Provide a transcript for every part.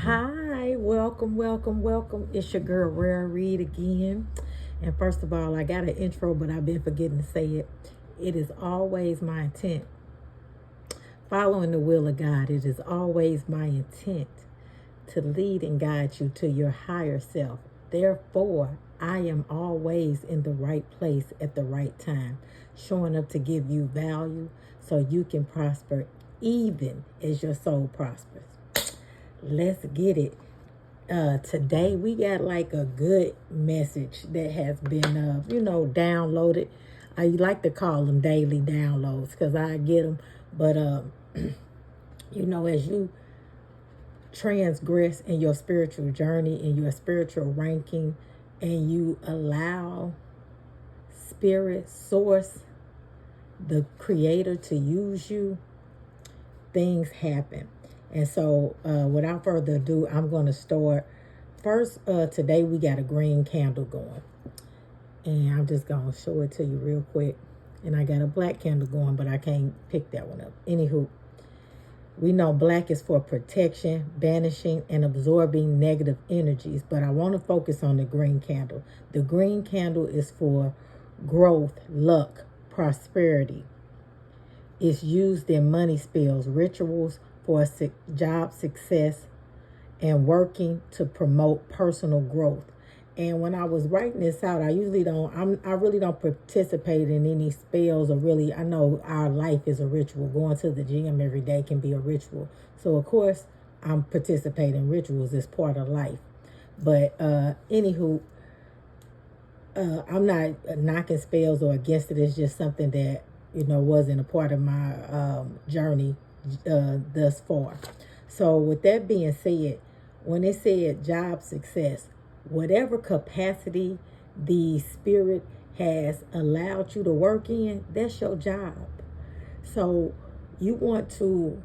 Hi, welcome, welcome, welcome. It's your girl Rare Reed again. And first of all, I got an intro, but I've been forgetting to say it. It is always my intent, following the will of God. It is always my intent to lead and guide you to your higher self. Therefore, I am always in the right place at the right time, showing up to give you value so you can prosper even as your soul prospers. Let's get it. Today we got like a good message that has been, downloaded. I like to call them daily downloads because I get them. But, as you transgress in your spiritual journey, in your spiritual ranking, and you allow spirit, source, the creator to use you, things happen. And so without further ado, I'm going to start. First, today we got a green candle going. And I'm just going to show it to you real quick. And I got a black candle going, but I can't pick that one up. Anywho, we know black is for protection, banishing, and absorbing negative energies. But I want to focus on the green candle. The green candle is for growth, luck, prosperity. It's used in money spells, rituals for job success, and working to promote personal growth. And when I was writing this out, I really don't participate in any spells or really, I know our life is a ritual. Going to the gym every day can be a ritual. So of course, I'm participating in rituals as part of life. But anywho, I'm not knocking spells or against it. It's just something that, wasn't a part of my journey thus far. So with that being said, when it said job success, whatever capacity the spirit has allowed you to work in, that's your job. So you want to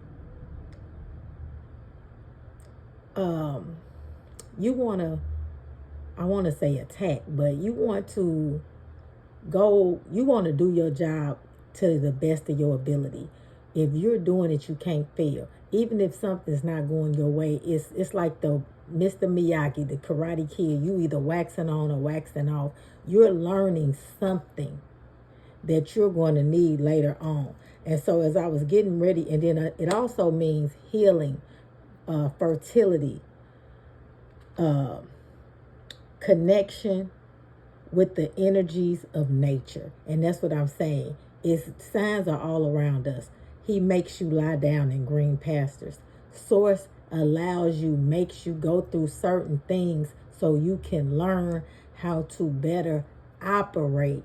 I want to say attack, but you want to do your job to the best of your ability. If you're doing it, you can't fail. Even if something's not going your way, it's like the Mr. Miyagi, the Karate Kid. You either waxing on or waxing off. You're learning something that you're going to need later on. And so as I was getting ready, and then it also means healing, fertility, connection with the energies of nature. And that's what I'm saying. Signs are all around us. He makes you lie down in green pastures. Source makes you go through certain things so you can learn how to better operate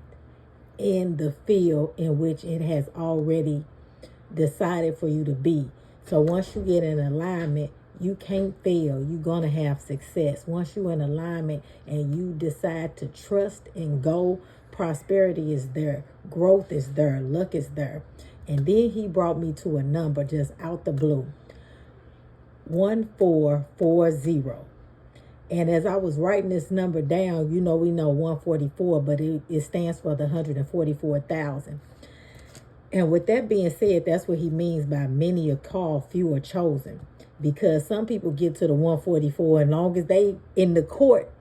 in the field in which it has already decided for you to be. So once you get in alignment, you can't fail. You're going to have success. Once you're in alignment and you decide to trust and go, prosperity is there. Growth is there. Luck is there. And then he brought me to a number just out the blue. 1440. And as I was writing this number down, we know 144, but it stands for the 144,000. And with that being said, that's what he means by many are called, few are chosen. Because some people get to the 144, and long as they in the court,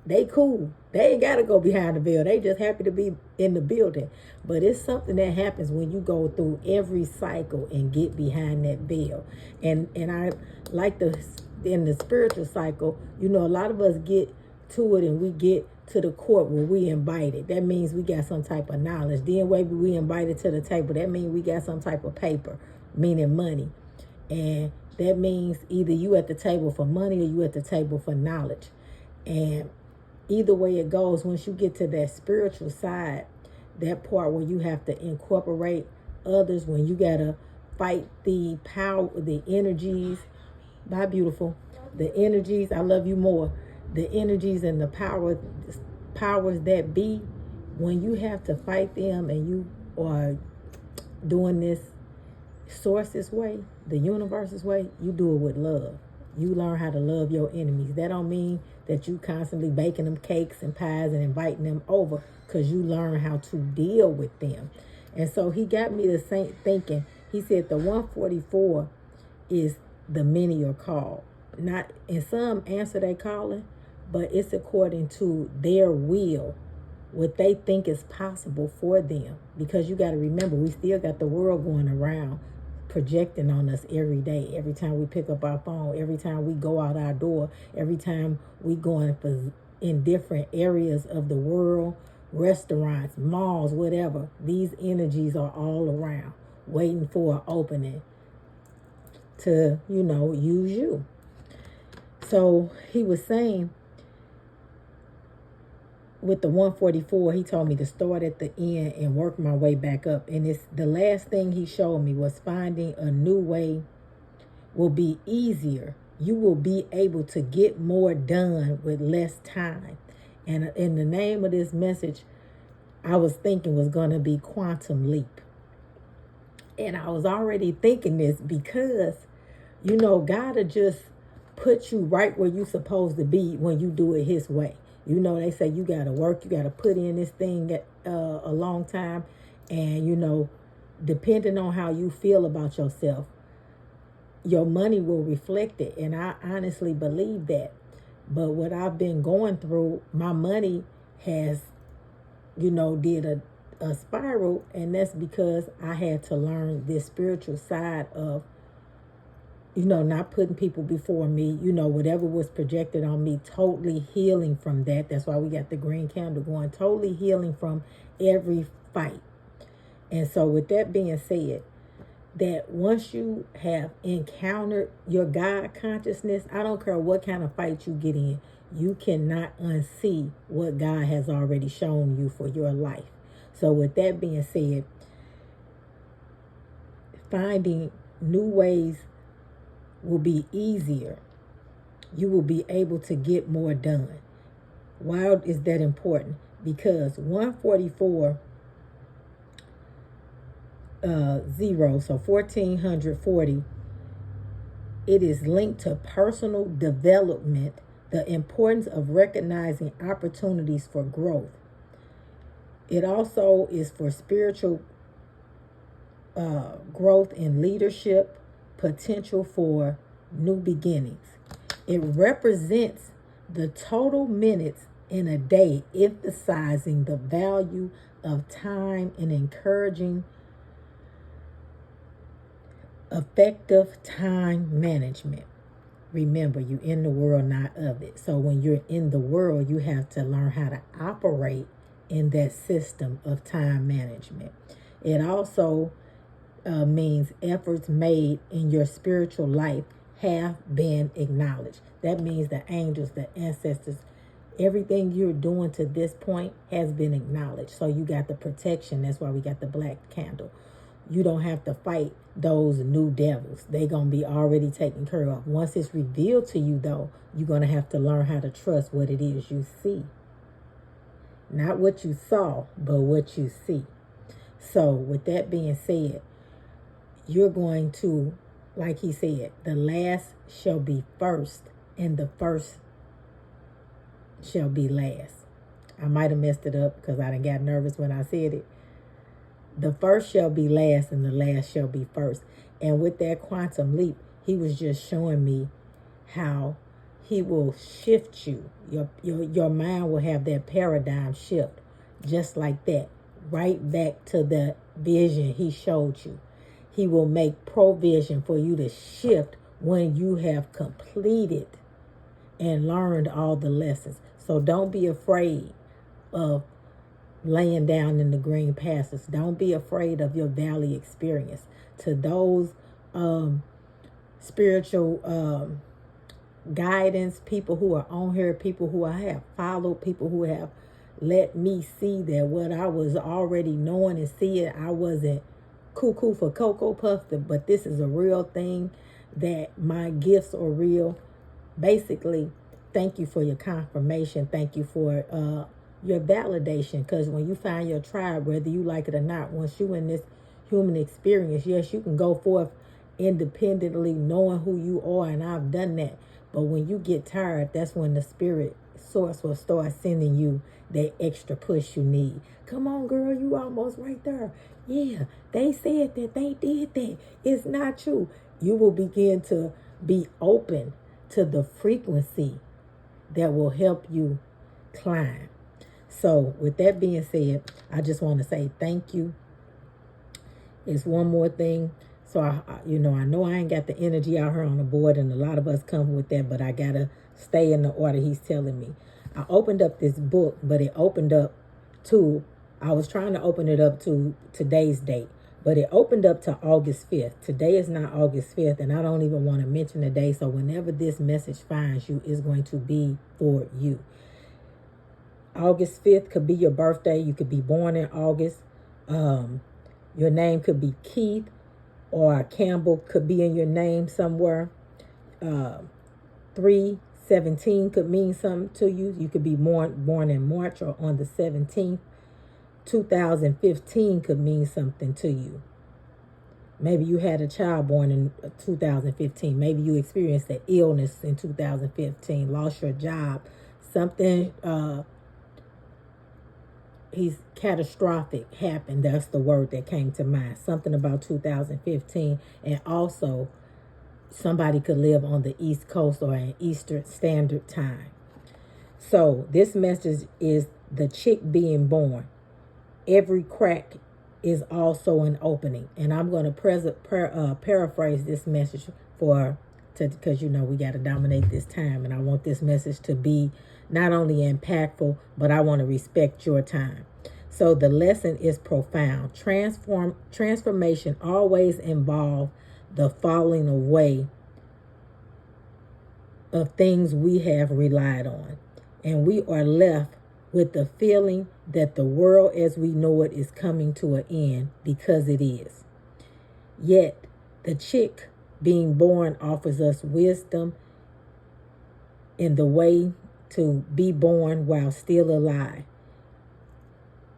they cool. They ain't got to go behind the veil. They just happy to be in the building. But it's something that happens when you go through every cycle and get behind that veil. And I like in the spiritual cycle, a lot of us get to it and we get to the court where we invited. That means we got some type of knowledge. Then maybe we invited to the table. That means we got some type of paper, meaning money. And that means either you at the table for money or you at the table for knowledge. And either way it goes, once you get to that spiritual side, that part where you have to incorporate others, when you got to fight the power, the energies. Bye, beautiful. The energies, I love you more. The energies and the powers that be, when you have to fight them and you are doing this source's way, the universe's way, you do it with love. You learn how to love your enemies. That don't mean that you constantly baking them cakes and pies and inviting them over, because you learn how to deal with them. And so he got me to thinking. He said the 144 is the many are called. not in some answer they calling, but it's according to their will, what they think is possible for them. Because you got to remember, we still got the world going around projecting on us every day. Every time we pick up our phone, every time we go out our door, every time we go in different areas of the world, restaurants, malls, whatever, these energies are all around waiting for an opening to, use you. So he was saying with the 144, he told me to start at the end and work my way back up. And it's the last thing he showed me was finding a new way will be easier. You will be able to get more done with less time. And in the name of this message, I was thinking was going to be Quantum Leap. And I was already thinking this because, God will just put you right where you're supposed to be when you do it his way. They say you got to work, you got to put in this thing a long time. And, depending on how you feel about yourself, your money will reflect it. And I honestly believe that. But what I've been going through, my money has, did a spiral. And that's because I had to learn this spiritual side of, not putting people before me, whatever was projected on me, totally healing from that. That's why we got the green candle going, totally healing from every fight. And so with that being said, that once you have encountered your God consciousness, I don't care what kind of fight you get in, you cannot unsee what God has already shown you for your life. So with that being said, finding new ways will be easier. You will be able to get more done. Why is that important? Because 144 so 1440, it is linked to personal development, the importance of recognizing opportunities for growth. It also is for spiritual growth in leadership, potential for new beginnings. It represents the total minutes in a day, emphasizing the value of time and encouraging effective time management. Remember, you're in the world, not of it. So when you're in the world, you have to learn how to operate in that system of time management. It also means efforts made in your spiritual life have been acknowledged. That means the angels, the ancestors, everything you're doing to this point has been acknowledged. So you got the protection. That's why we got the black candle. You don't have to fight those new devils. They're going to be already taken care of. Once it's revealed to you, though, you're going to have to learn how to trust what it is you see. Not what you saw, but what you see. So with that being said, you're going to, like he said, the last shall be first and the first shall be last. I might have messed it up because I done got nervous when I said it. The first shall be last and the last shall be first. And with that quantum leap, he was just showing me how he will shift you. Your mind will have that paradigm shift just like that. Right back to the vision he showed you. He will make provision for you to shift when you have completed and learned all the lessons. So don't be afraid of laying down in the green pastures. Don't be afraid of your valley experience. To those spiritual guidance, people who are on here, people who I have followed, people who have let me see that what I was already knowing and seeing, I wasn't cuckoo for Cocoa Puff, but this is a real thing, that my gifts are real. Basically, thank you for your confirmation. Thank you for your validation, because when you find your tribe, whether you like it or not, once you in this human experience, yes, you can go forth independently knowing who you are, and I've done that. But when you get tired, that's when the spirit source will start sending you that extra push you need. Come on, girl, you almost right there. Yeah, they said that, they did that. It's not true. You will begin to be open to the frequency that will help you climb. So with that being said, I just want to say thank you. It's one more thing. So I know I ain't got the energy out here on the board, and a lot of us come with that, but I gotta stay in the order he's telling me. I opened up this book, but it opened up to, I was trying to open it up to today's date, but it opened up to August 5th. Today is not August 5th, and I don't even want to mention the day. So whenever this message finds you, it's going to be for you. August 5th could be your birthday. You could be born in August. Your name could be Keith, or Campbell could be in your name somewhere. 3/17 could mean something to you. You could be born in March or on the 17th. 2015 could mean something to you. Maybe you had a child born in 2015. Maybe you experienced an illness in 2015, lost your job. Something catastrophic happened. That's the word that came to mind. Something about 2015. And also, somebody could live on the East Coast or in Eastern Standard Time. So this message is the chick being born. Every crack is also an opening. And I'm going to paraphrase this message because we got to dominate this time. And I want this message to be not only impactful, but I want to respect your time. So the lesson is profound. Transformation always involves the falling away of things we have relied on. And we are left with the feeling that the world as we know it is coming to an end, because it is. Yet, the chick being born offers us wisdom in the way to be born while still alive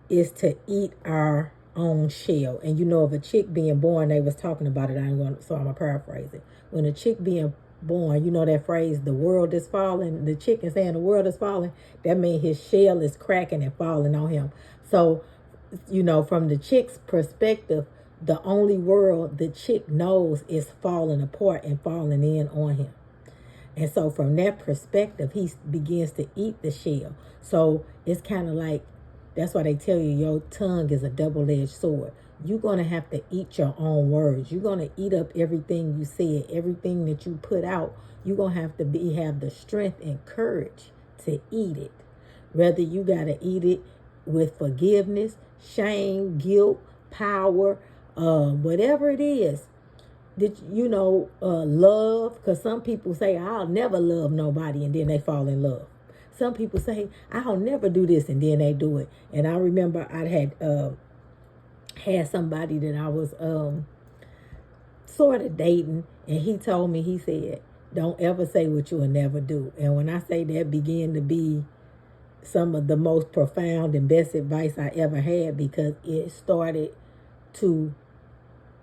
is to eat our own shell. And of a chick being born, they was talking about it. I'm going to paraphrase it. When a chick being born, that phrase, the world is falling, the chick is saying the world is falling, that means his shell is cracking and falling on him. So, from the chick's perspective, the only world the chick knows is falling apart and falling in on him. And so from that perspective, he begins to eat the shell. So it's kind of like, that's why they tell you your tongue is a double-edged sword. You're going to have to eat your own words. You're going to eat up everything you said, everything that you put out. You're going to have to have the strength and courage to eat it. Whether you got to eat it with forgiveness, shame, guilt, power, whatever it is. Love, because some people say, I'll never love nobody, and then they fall in love. Some people say, I'll never do this, and then they do it. And I remember I had somebody that I was sort of dating, and he told me, he said, don't ever say what you will never do. And when I say that, began to be some of the most profound and best advice I ever had, because it started to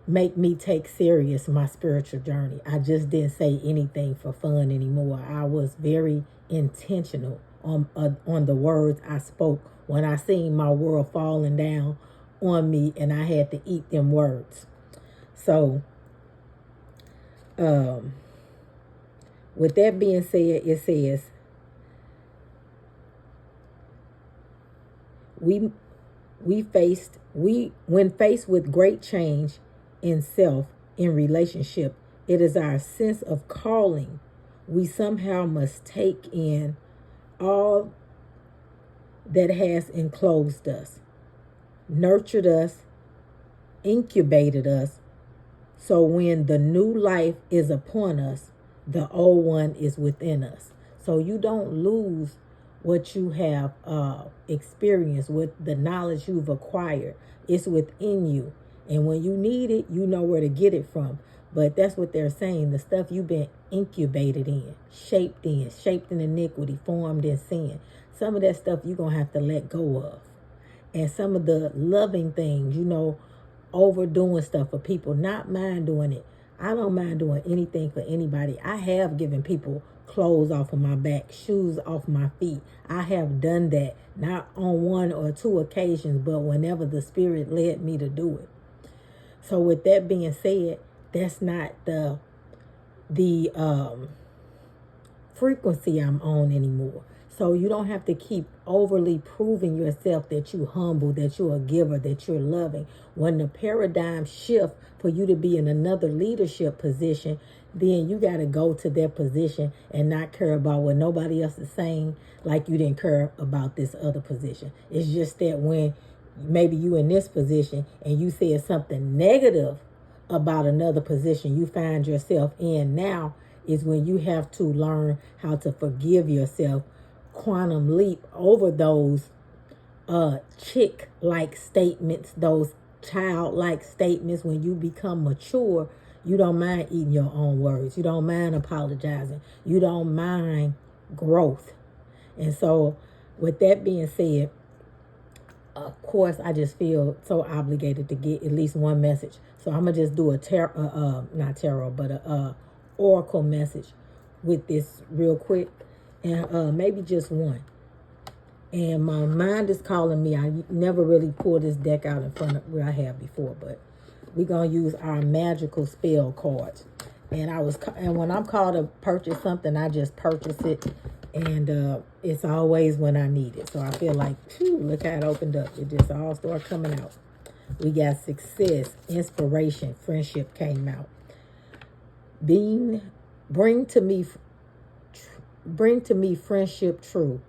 make me take serious my spiritual journey. I just didn't say anything for fun anymore. I was very intentional on the words I spoke when I seen my world falling down on me, and I had to eat them words. So, with that being said, it says, when faced with great change in self, in relationship, it is our sense of calling. We somehow must take in all that has enclosed us, nurtured us, incubated us. So when the new life is upon us, the old one is within us. So you don't lose what you have experienced with the knowledge you've acquired. It's within you. And when you need it, you know where to get it from. But that's what they're saying. The stuff you've been incubated in, shaped in iniquity, formed in sin. Some of that stuff you're going to have to let go of. And some of the loving things, overdoing stuff for people, not mind doing it. I don't mind doing anything for anybody. I have given people clothes off of my back, shoes off my feet. I have done that, not on one or two occasions, but whenever the Spirit led me to do it. So with that being said, that's not the frequency I'm on anymore. So you don't have to keep overly proving yourself that you're humble, that you're a giver, that you're loving. When the paradigm shift for you to be in another leadership position, then you got to go to that position and not care about what nobody else is saying, like you didn't care about this other position. It's just that when maybe you in this position and you said something negative about another position you find yourself in now, is when you have to learn how to forgive yourself, quantum leap over those chick-like statements, those childlike statements. When you become mature, you don't mind eating your own words. You don't mind apologizing. You don't mind growth. And so with that being said, of course, I just feel so obligated to get at least one message. So I'm going to just do not tarot, but a oracle message with this real quick. And maybe just one. And my mind is calling me. I never really pulled this deck out in front of where I have before, but we're going to use our magical spell cards. And when I'm called to purchase something, I just purchase it. And it's always when I need it. So I feel like, phew, look how it opened up. It just all started coming out. We got success, inspiration, friendship came out. Bring to me friendship true.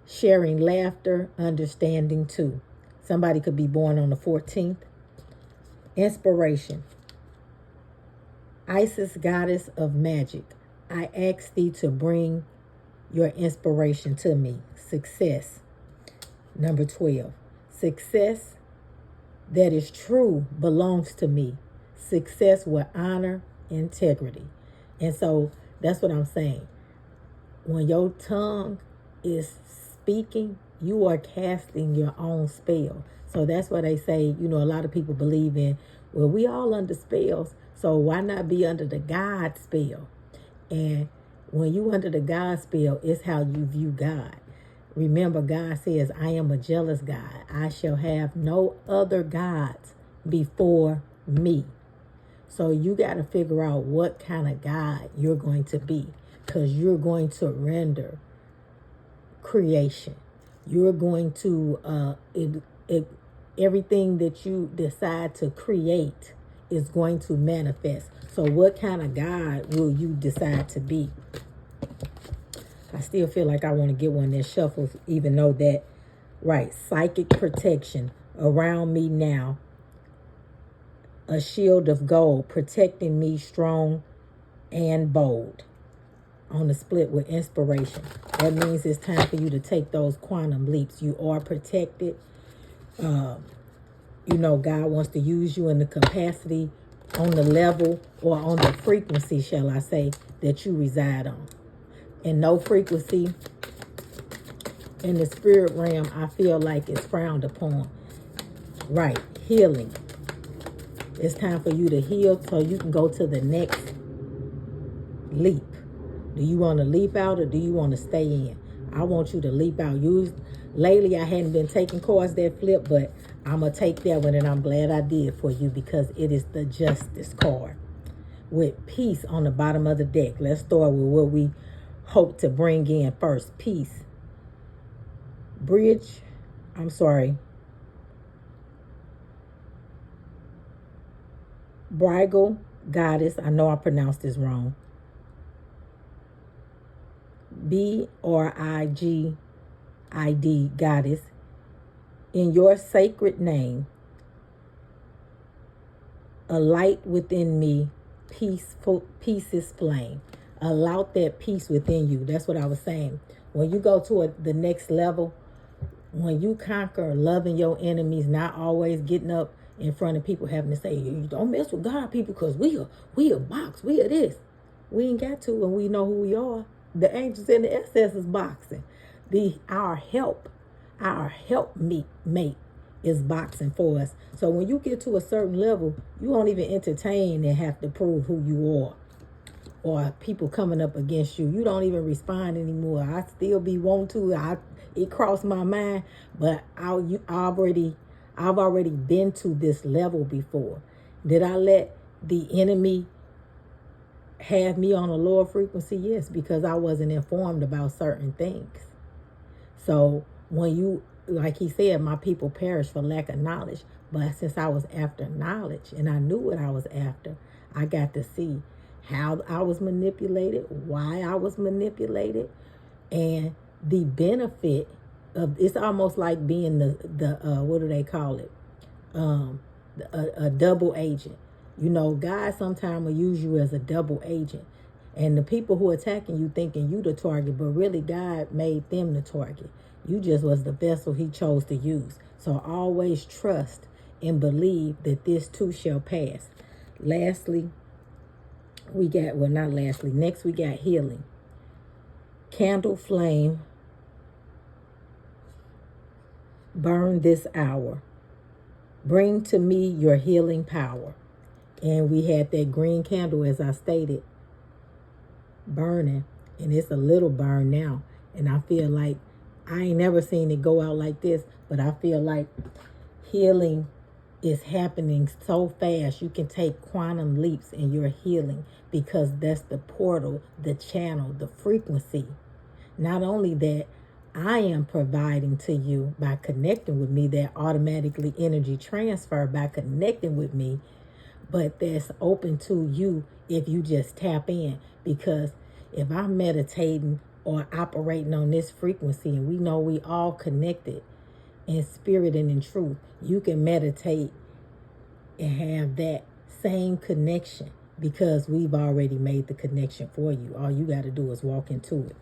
Sharing laughter, understanding too. Somebody could be born on the 14th. Inspiration. Isis, goddess of magic, I ask thee to bring your inspiration to me. Success. Number 12. Success that is true belongs to me. Success with honor, integrity. And so that's what I'm saying. When your tongue is speaking, you are casting your own spell. So that's why they say, a lot of people believe in, well, we all under spells, so why not be under the God spell? And when you under the God spell, it's how you view God. Remember, God says, I am a jealous God. I shall have no other gods before me. So you got to figure out what kind of God you're going to be, because you're going to render creation. You're going to, everything that you decide to create is going to manifest. So what kind of God will you decide to be? I still feel like I want to get one that shuffles, even though that, right, psychic protection around me now. A shield of gold protecting me strong and bold. On the split with inspiration. That means it's time for you to take those quantum leaps. You are protected. God wants to use you in the capacity, on the level, or on the frequency, shall I say, that you reside on. And no frequency in the spirit realm, I feel like it's frowned upon. Right, healing. It's time for you to heal so you can go to the next leap. Do you want to leap out or do you want to stay in? I want you to leap out. Lately, I hadn't been taking cards that flip, but I'm going to take that one, and I'm glad I did for you, because it is the Justice card with peace on the bottom of the deck. Let's start with what we hope to bring in first. Peace. Bridal goddess. I know I pronounced this wrong. Brigid goddess. In your sacred name, a light within me, peace's flame. Allow that peace within you. That's what I was saying. When you go to the next level, when you conquer loving your enemies, not always getting up in front of people having to say, you don't mess with God, people, because we a box, we are this. We ain't got to, and we know who we are. The angels and the ancestors boxing. Our helpmate is boxing for us. So when you get to a certain level, you won't even entertain and have to prove who you are, or people coming up against you. You don't even respond anymore. I still be want to. It crossed my mind, but I've already been to this level before. Did I let the enemy have me on a lower frequency? Yes, because I wasn't informed about certain things. So when you, like he said, my people perish for lack of knowledge. But since I was after knowledge and I knew what I was after, I got to see how I was manipulated, why I was manipulated, and the benefit of, it's almost like being the what do they call it? A double agent. You know, God sometimes will use you as a double agent. And the people who are attacking you thinking you the target, but really God made them the target. You just was the vessel he chose to use. So always trust and believe that this too shall pass. Lastly, we got, well, not lastly, next we got healing. Candle flame, burn this hour. Bring to me your healing power. And we had that green candle, as I stated, burning. And it's a little burn now. And I feel like, I ain't never seen it go out like this, but I feel like healing is happening so fast. You can take quantum leaps in your healing because that's the portal, the channel, the frequency. Not only that, I am providing to you by connecting with me, that automatically energy transfer by connecting with me, but that's open to you if you just tap in. Because if I'm meditating or operating on this frequency, and we know we all connected in spirit and in truth, you can meditate and have that same connection because we've already made the connection for you. All you got to do is walk into it.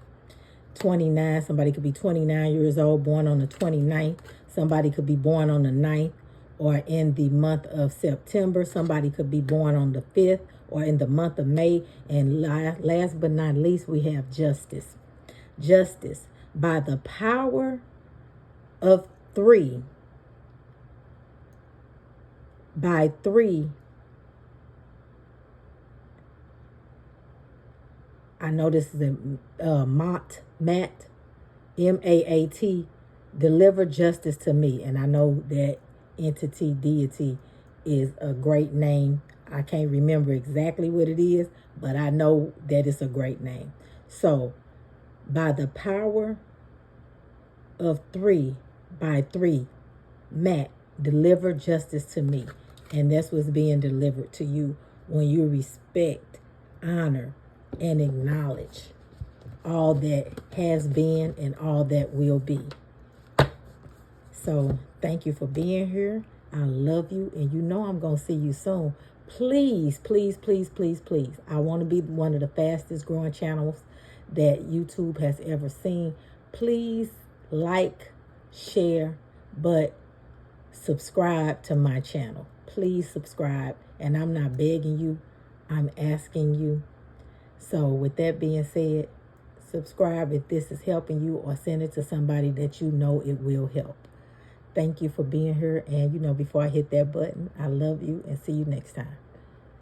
29, somebody could be 29 years old, born on the 29th. Somebody could be born on the 9th or in the month of September. Somebody could be born on the 5th or in the month of May. And last but not least, we have justice. Justice. By the power of 3. By 3. I know this is a Maat, M-A-A-T, deliver justice to me. And I know that entity, deity is a great name. I can't remember exactly what it is, but I know that it's a great name. So, by the power of 3, by 3, Maat, deliver justice to me. And that's what's being delivered to you when you respect, honor, and acknowledge all that has been and all that will be. So thank you for being here. I love you, and you know I'm going to see you soon. Please, please, please, please, please. I want to be one of the fastest growing channels that YouTube has ever seen. Please like, share, but subscribe to my channel. Please subscribe. And I'm not begging you, I'm asking you. So with that being said, subscribe if this is helping you, or send it to somebody that you know it will help. Thank you for being here. And, you know, before I hit that button, I love you and see you next time.